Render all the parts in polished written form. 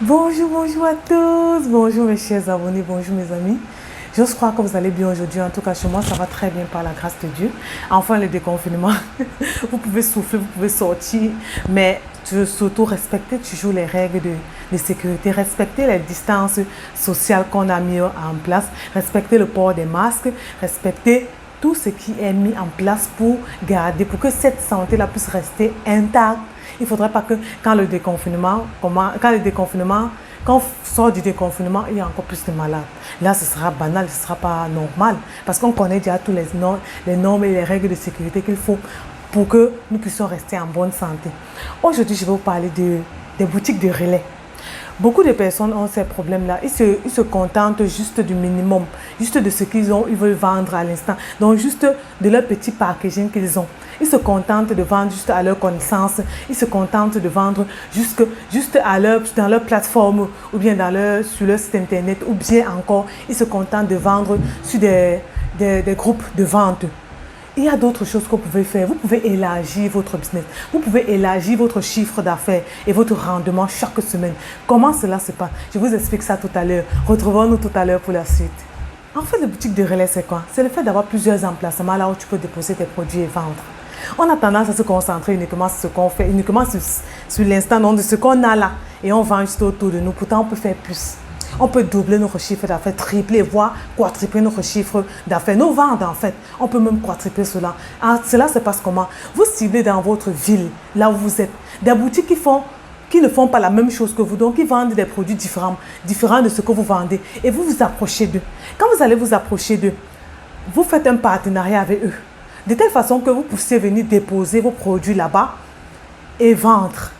Bonjour, bonjour à tous, bonjour mes chers abonnés, bonjour mes amis. J'ose croire que vous allez bien aujourd'hui, en tout cas chez moi ça va très bien par la grâce de Dieu. Enfin le déconfinement, vous pouvez souffler, vous pouvez sortir, mais surtout respectez toujours les règles de sécurité, respectez les distances sociales qu'on a mis en place, respectez le port des masques, respectez tout ce qui est mis en place pour garder, pour que cette santé-là puisse rester intacte. Il ne faudrait pas que quand on sort du déconfinement, il y a encore plus de malades. Là, ce sera banal, ce ne sera pas normal. Parce qu'on connaît déjà tous les normes et les règles de sécurité qu'il faut pour que nous puissions rester en bonne santé. Aujourd'hui, je vais vous parler des boutiques de relais. Beaucoup de personnes ont ces problèmes-là. Ils se contentent juste du minimum, juste de ce qu'ils ont, ils veulent vendre à l'instant. Donc, juste de leur petit packaging qu'ils ont. Ils se contentent de vendre juste à leur connaissance. Ils se contentent de vendre juste dans leur plateforme ou bien sur leur site internet ou bien encore, ils se contentent de vendre sur des groupes de vente. Il y a d'autres choses que vous pouvez faire. Vous pouvez élargir votre business. Vous pouvez élargir votre chiffre d'affaires et votre rendement chaque semaine. Comment cela se passe? Je vous explique ça tout à l'heure. Retrouvons-nous tout à l'heure pour la suite. En fait, le boutique de relais, c'est quoi? C'est le fait d'avoir plusieurs emplacements là où tu peux déposer tes produits et vendre. On a tendance à se concentrer uniquement sur ce qu'on fait, uniquement sur l'instant, donc de ce qu'on a là. Et on vend juste autour de nous. Pourtant, on peut faire plus. On peut doubler notre chiffre d'affaires, tripler, voire quadrupler notre chiffre d'affaires. Nos ventes, en fait, on peut même quadrupler cela. Cela se passe comment? Vous ciblez dans votre ville, là où vous êtes, des boutiques qui ne font pas la même chose que vous. Donc, ils vendent des produits différents de ce que vous vendez. Et vous vous approchez d'eux. Quand vous allez vous approcher d'eux, vous faites un partenariat avec eux. De telle façon que vous puissiez venir déposer vos produits là-bas et vendre.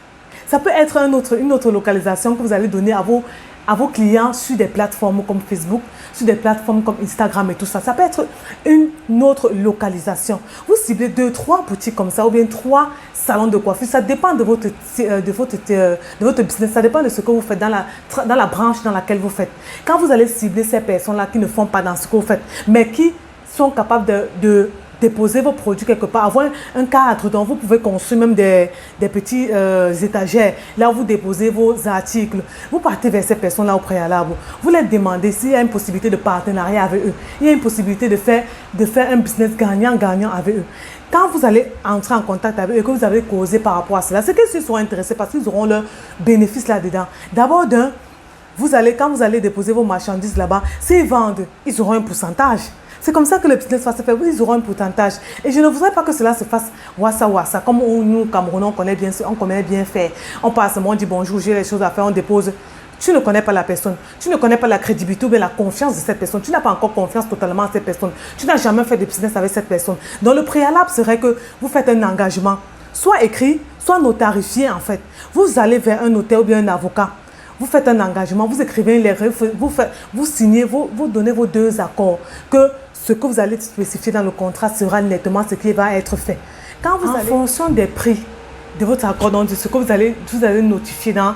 Ça peut être une autre localisation que vous allez donner à vos clients sur des plateformes comme Facebook, sur des plateformes comme Instagram et tout ça. Ça peut être une autre localisation. Vous ciblez 2-3 boutiques comme ça ou bien 3 salons de coiffure. Ça dépend de votre business. Ça dépend de ce que vous faites dans la branche dans laquelle vous faites. Quand vous allez cibler ces personnes-là qui ne font pas dans ce que vous faites, mais qui sont capables de déposer vos produits quelque part, avoir un cadre dont vous pouvez construire même des petits étagères, là où vous déposez vos articles. Vous partez vers ces personnes-là au préalable. Vous leur demandez s'il y a une possibilité de partenariat avec eux. Il y a une possibilité de faire un business gagnant-gagnant avec eux. Quand vous allez entrer en contact avec eux et que vous avez causé par rapport à cela, c'est qu'ils seront intéressés parce qu'ils auront leurs bénéfices là-dedans. D'abord, quand vous allez déposer vos marchandises là-bas, s'ils vendent, ils auront un pourcentage. C'est comme ça que le business va se faire. Ils auront un pourcentage. Et je ne voudrais pas que cela se fasse wassa. Comme nous, Camerounais, on connaît bien faire. On passe, on dit bonjour, j'ai les choses à faire, on dépose. Tu ne connais pas la personne. Tu ne connais pas la crédibilité ou bien la confiance de cette personne. Tu n'as pas encore confiance totalement en cette personne. Tu n'as jamais fait de business avec cette personne. Donc le préalable serait que vous faites un engagement, soit écrit, soit notarifié en fait. Vous allez vers un notaire ou bien un avocat. Vous faites un engagement, vous écrivez les règles, vous signez, vous donnez vos 2 accords. Que ce que vous allez spécifier dans le contrat sera nettement ce qui va être fait. Quand en fonction des prix de votre accord, donc de ce que vous allez notifier dans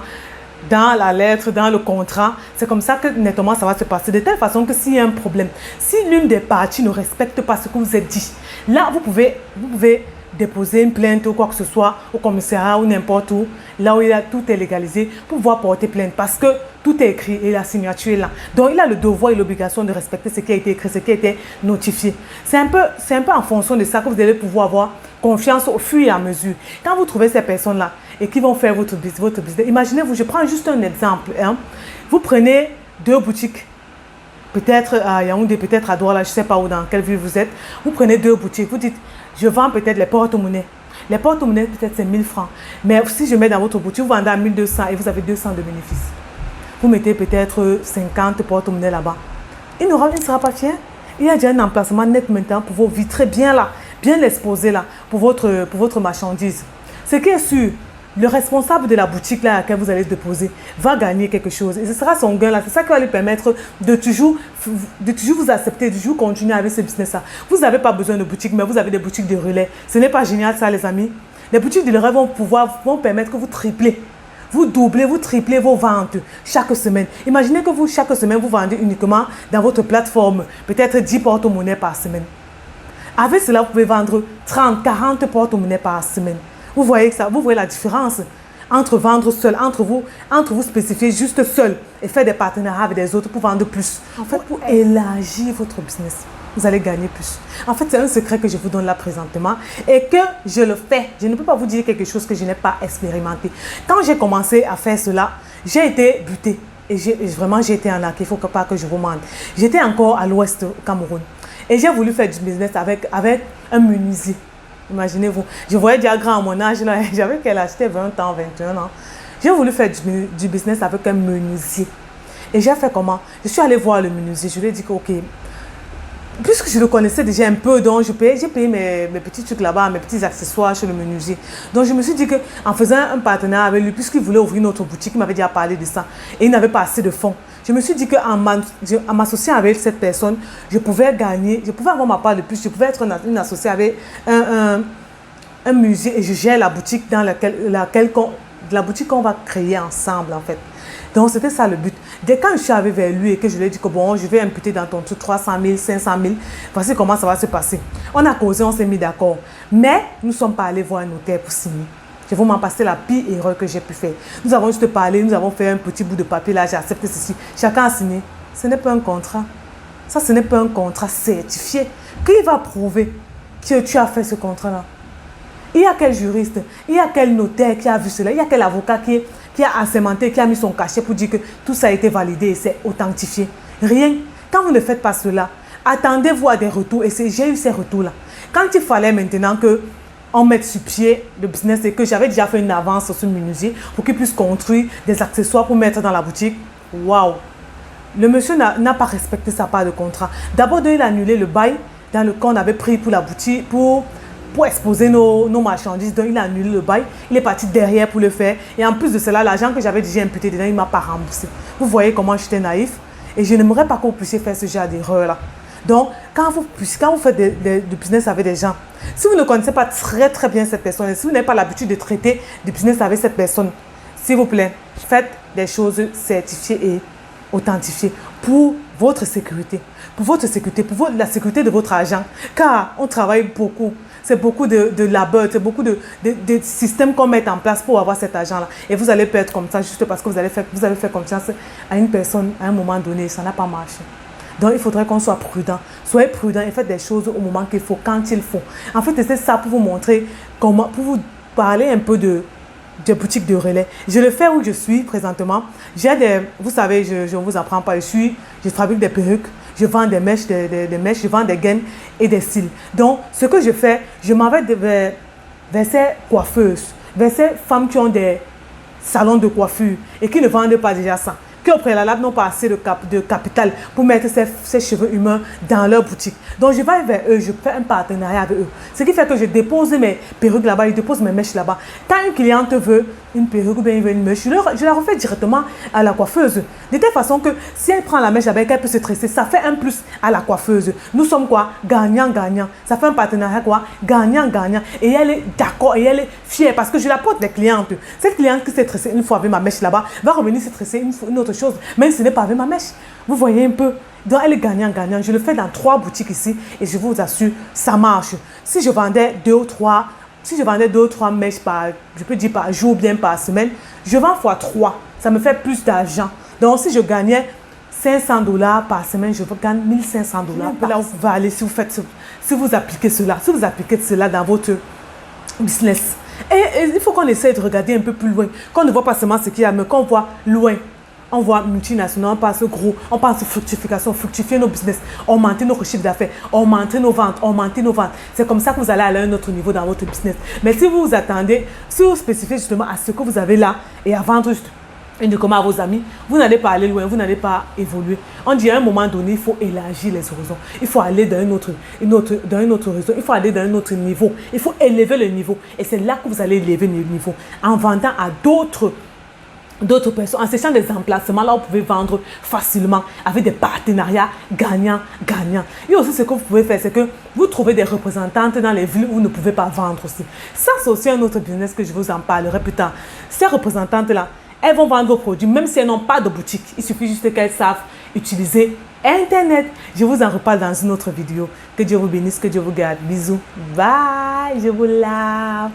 la lettre, dans le contrat, c'est comme ça que nettement ça va se passer. De telle façon que s'il y a un problème, si l'une des parties ne respecte pas ce que vous êtes dit, là vous pouvez déposer une plainte ou quoi que ce soit au commissariat ou n'importe où, là où tout est légalisé, pour pouvoir porter plainte parce que tout est écrit et la signature est là. Donc il a le devoir et l'obligation de respecter ce qui a été écrit, ce qui a été notifié. C'est un peu en fonction de ça que vous allez pouvoir avoir confiance au fur et à mesure. Quand vous trouvez ces personnes-là et qui vont faire votre business, imaginez-vous, je prends juste un exemple. Vous prenez 2 boutiques, peut-être à Yaoundé, peut-être à Douala, je ne sais pas où, dans quelle ville vous êtes. Vous prenez 2 boutiques, vous dites, je vends peut-être les porte-monnaies. Les porte-monnaies, peut-être c'est 1000 francs. Mais si je mets dans votre boutique, vous vendez à 1200 et vous avez 200 de bénéfices. Vous mettez peut-être 50 porte-monnaies là-bas. Il ne sera pas fier. Il y a déjà un emplacement net maintenant pour vos vitres, bien là, bien exposé là, pour votre marchandise. Ce qui est sûr, le responsable de la boutique là à laquelle vous allez déposer va gagner quelque chose. Et ce sera son gain là. C'est ça qui va lui permettre de toujours vous accepter, de toujours continuer avec ce business là. Vous n'avez pas besoin de boutique, mais vous avez des boutiques de relais. Ce n'est pas génial ça les amis. Les boutiques de relais vont permettre que vous triplez. Vous doublez, vous triplez vos ventes chaque semaine. Imaginez que chaque semaine, vous vendez uniquement dans votre plateforme, peut-être 10 porte-monnaies par semaine. Avec cela, vous pouvez vendre 30, 40 porte-monnaies par semaine. Vous voyez ça, vous voyez la différence. entre vendre seul, entre vous spécifier juste seul et faire des partenariats avec des autres pour vendre plus. En fait, pour élargir votre business, vous allez gagner plus. En fait, c'est un secret que je vous donne là présentement et que je le fais. Je ne peux pas vous dire quelque chose que je n'ai pas expérimenté. Quand j'ai commencé à faire cela, j'ai été butée. Et vraiment, j'ai été en arc. Il ne faut pas que je vous mente. J'étais encore à l'ouest au Cameroun. Et j'ai voulu faire du business avec un menuisier. Imaginez-vous, je voyais déjà grand à mon âge, j'avais qu'elle achetait 20 ans, 21 ans. J'ai voulu faire du business avec un menuisier. Et j'ai fait comment? Je suis allée voir le menuisier, je lui ai dit que ok, puisque je le connaissais déjà un peu, donc j'ai payé mes petits trucs là-bas, mes petits accessoires chez le menuisier. Donc je me suis dit qu'en faisant un partenariat avec lui, puisqu'il voulait ouvrir notre boutique, il m'avait déjà parlé de ça, et il n'avait pas assez de fonds. Je me suis dit qu'en m'associant avec cette personne, je pouvais gagner, je pouvais avoir ma part de plus, je pouvais être une associée avec un musée et je gère la boutique dans la boutique qu'on va créer ensemble en fait. Donc c'était ça le but. Dès quand je suis arrivée vers lui et que je lui ai dit que bon, je vais imputer dans ton truc 300 000, 500 000, voici comment ça va se passer. On a causé, on s'est mis d'accord. Mais nous ne sommes pas allés voir un notaire pour signer. Je vais m'en passer la pire erreur que j'ai pu faire. Nous avons juste parlé, nous avons fait un petit bout de papier là, j'ai accepté ceci. Chacun a signé. Ce n'est pas un contrat. Ça, ce n'est pas un contrat certifié. Qui va prouver que tu as fait ce contrat-là? Il y a quel juriste, il y a quel notaire qui a vu cela, il y a quel avocat qui a assermenté, qui a mis son cachet pour dire que tout ça a été validé et c'est authentifié. Rien. Quand vous ne faites pas cela, attendez-vous à des retours et j'ai eu ces retours-là. Quand il fallait maintenant que on mette sur pied le business et que j'avais déjà fait une avance sur ce menuisier pour qu'il puisse construire des accessoires pour mettre dans la boutique, waouh! Le monsieur n'a pas respecté sa part de contrat. D'abord, il a annulé le bail dans le qu'on avait pris pour la boutique, pour exposer nos marchandises. Donc, il a annulé le bail. Il est parti derrière pour le faire. Et en plus de cela, l'argent que j'avais déjà imputé dedans, il ne m'a pas remboursé. Vous voyez comment j'étais naïf. Et je n'aimerais pas que vous puissiez faire ce genre d'erreur-là. Donc, quand vous faites du business avec des gens, si vous ne connaissez pas très très bien cette personne, et si vous n'avez pas l'habitude de traiter du business avec cette personne, s'il vous plaît, faites des choses certifiées et authentifiées pour votre sécurité. Pour votre sécurité, pour la sécurité de votre argent. Car on travaille beaucoup. C'est beaucoup de labeur, c'est beaucoup de systèmes qu'on met en place pour avoir cet argent-là. Et vous allez perdre comme ça juste parce que vous avez fait confiance à une personne à un moment donné. Ça n'a pas marché. Donc, il faudrait qu'on soit prudent. Soyez prudent et faites des choses au moment qu'il faut, quand il faut. En fait, c'est ça pour vous montrer comment, pour vous parler un peu de boutiques de relais. Je le fais où je suis présentement. Vous savez, je ne vous apprends pas. Je fabrique des perruques, je vends des mèches, je vends des gaines et des cils. Donc, ce que je fais, je m'en vais vers ces coiffeuses, vers ces femmes qui ont des salons de coiffure et qui ne vendent pas déjà ça, qui au préalable n'ont pas assez de capital pour mettre ces cheveux humains dans leur boutique. Donc, je vais vers eux, je fais un partenariat avec eux. Ce qui fait que je dépose mes perruques là-bas, je dépose mes mèches là-bas. Quand une cliente veut une perruque ou bien une mèche, je la refais directement à la coiffeuse. De telle façon que si elle prend la mèche avec elle peut se tresser, ça fait un plus à la coiffeuse. Nous sommes quoi? Gagnant-gagnant. Ça fait un partenariat quoi? Gagnant-gagnant. Et elle est d'accord et elle est fière parce que je la porte des clientes. Cette cliente qui s'est tressée une fois avec ma mèche là-bas va revenir se tresser une autre chose. Même si ce n'est pas avec ma mèche. Vous voyez un peu? Donc elle est gagnant-gagnant. Je le fais dans 3 boutiques ici et je vous assure, ça marche. Si je vendais 2 ou 3 mèches je peux dire par jour ou bien par semaine, je vends fois 3. Ça me fait plus d'argent. Donc si je gagnais $500 par semaine, je gagne $1 500. Là où vous pouvez aller si vous appliquez cela dans votre business. Et il faut qu'on essaie de regarder un peu plus loin. Qu'on ne voit pas seulement ce qu'il y a, mais qu'on voit loin. On voit multinational, on pense gros, on pense fructification, fructifier nos business, augmenter nos chiffres d'affaires, augmenter nos ventes. C'est comme ça que vous allez aller à un autre niveau dans votre business. Mais si vous vous attendez, si vous spécifiez justement à ce que vous avez là et à vendre juste uniquement à vos amis, vous n'allez pas aller loin, vous n'allez pas évoluer. On dit à un moment donné, il faut élargir les horizons. Il faut aller dans un autre horizon, il faut aller dans un autre niveau. Il faut élever le niveau. Et c'est là que vous allez élever le niveau. En vendant à d'autres personnes, en cherchant des emplacements là où vous pouvez vendre facilement avec des partenariats gagnant. Et aussi ce que vous pouvez faire, c'est que vous trouvez des représentantes dans les villes où vous ne pouvez pas vendre aussi. Ça, c'est aussi un autre business que je vous en parlerai plus tard. Ces représentantes là, elles vont vendre vos produits même si elles n'ont pas de boutique. Il suffit juste qu'elles savent utiliser Internet. Je vous en reparle dans une autre vidéo. Que Dieu vous bénisse, que Dieu vous garde. Bisous. Bye. Je vous lave.